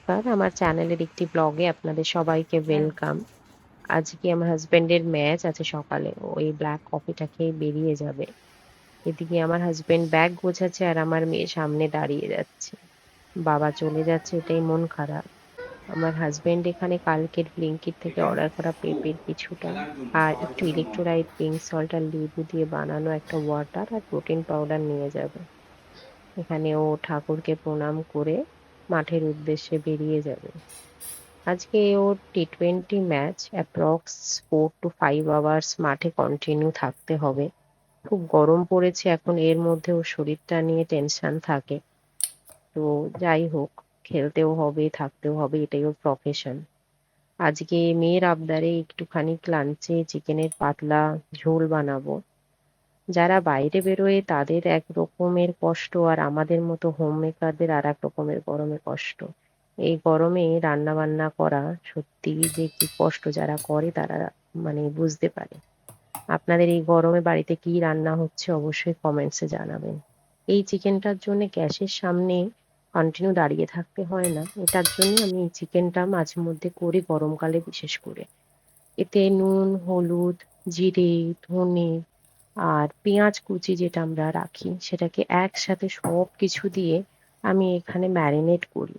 নমস্কার, আমার চ্যানেলের একটি ব্লগে আপনাদের সবাইকে ওয়েলকাম। আজকে আমার হাজবেন্ডের ম্যাচ আছে সকালে। ও এই ব্ল্যাক কফিটা খেয়ে বেরিয়ে যাবে। এদিকে আমার হাজবেন্ড ব্যাগ গোছাচ্ছে আর আমার মেয়ে সামনে দাঁড়িয়ে যাচ্ছে। বাবা চলে যাচ্ছে এটাই মন খারাপ। আমার হাজবেন্ড এখানে কালকের ব্লিঙ্কিট থেকে অর্ডার করা পেঁপের কিছুটা আর একটু ইলেক্ট্রোলাইট পিঙ্ক সল্ট আর লেবু দিয়ে বানানো একটা ওয়াটার আর প্রোটিন পাউডার নিয়ে যাবে। এখানে ও ঠাকুরকে প্রণাম করে মাঠের উদ্দেশ্যে বেরিয়ে যাবে। আজকে ওর টি-20 ম্যাচ, অ্যাপ্রক্স 4 to 5 hours মাঠে কন্টিনিউ থাকতে হবে। খুব গরম পড়েছে এখন, এর মধ্যে ওর শরীরটা নিয়ে টেনশন থাকে। তো যাই হোক, খেলতেও হবে থাকতেও হবে, এটাই ওর প্রফেশন। আজকে মেয়ের আবদারে একটুখানি লাঞ্চে চিকেনের পাতলা ঝোল বানাবো। যারা বাইরে বেরোয় তাদের এক রকমের কষ্ট আর আমাদের মতো হোম মেকারদের আর এক রকমের গরমে কষ্ট। এই গরমে রান্না বান্না করা সত্যি যে কি কষ্ট, যারা করে তারা মানে বুঝতে পারে। আপনাদের এই গরমে বাড়িতে কি রান্না হচ্ছে অবশ্যই কমেন্টসে জানাবেন। এই চিকেনটার জন্য গ্যাসের সামনে কন্টিনিউ দাঁড়িয়ে থাকতে হয় না, এটার জন্য আমি এই চিকেনটা মাঝে মধ্যে করি গরমকালে বিশেষ করে। এতে নুন, হলুদ, জিরে, ধনে আর পেঁয়াজ কুচি যেটা আমরা রাখি সেটাকে একসাথে সবকিছু দিয়ে আমি এখানে ম্যারিনেট করি।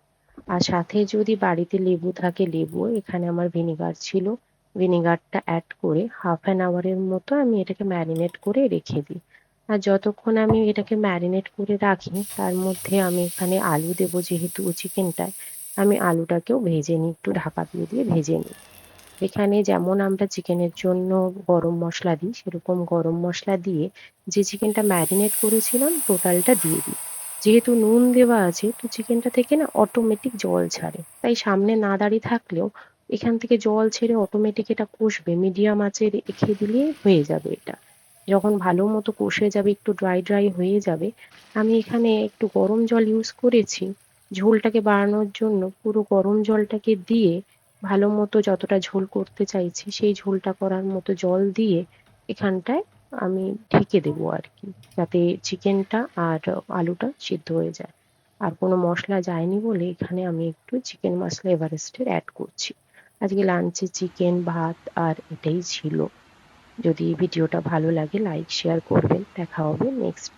আর সাথে যদি বাড়িতে লেবু থাকে লেবু, এখানে আমার ভিনিগার ছিল, ভিনিগারটা অ্যাড করে 1/2 hour মতো আমি এটাকে ম্যারিনেট করে রেখে দিই। আর যতক্ষণ আমি এটাকে ম্যারিনেট করে রাখি তার মধ্যে আমি এখানে আলু দেবো, যেহেতু চিকেনটায় আমি আলুটাকেও ভেজে নিই, একটু ঢাকা দিয়ে দিয়ে ভেজে নিই। এখানে যেমন আমরা চিকেনের জন্য গরম মশলা দিই সেরকম গরম মশলা দিয়ে যে চিকেনটা ম্যারিনেট করেছিলাম টোটালটা দিয়ে দিই। যেহেতু নুন দেওয়া আছে তো চিকেনটা থেকে না অটোমেটিক জল ছাড়ে, তাই সামনে না দাঁড়িয়ে থাকলেও এখান থেকে জল ছেড়ে অটোমেটিক এটা কষবে, মিডিয়াম আঁচে রেখে দিলেই হয়ে যাবে এটা। যখন ভালো মতো কষে যাবে, একটু ড্রাই ড্রাই হয়ে যাবে, আমি এখানে একটু গরম জল ইউজ করেছি ঝোলটাকে বাড়ানোর জন্য। পুরো গরম জলটাকে দিয়ে ভালো মতো যতটা ঝোল করতে চাইছি সেই ঝোলটা করার মতো জল দিয়ে এখানটায় আমি ঢেকে দেবো আর কি, যাতে চিকেনটা আর আলুটা সিদ্ধ হয়ে যায়। আর কোনো মশলা যায়নি বলে এখানে আমি একটু চিকেন মশলা এভারেস্টের অ্যাড করছি। আজকে লাঞ্চে চিকেন, ভাত আর এটাই ছিল। যদি ভিডিওটা ভালো লাগে লাইক শেয়ার করবেন। দেখা হবে নেক্সট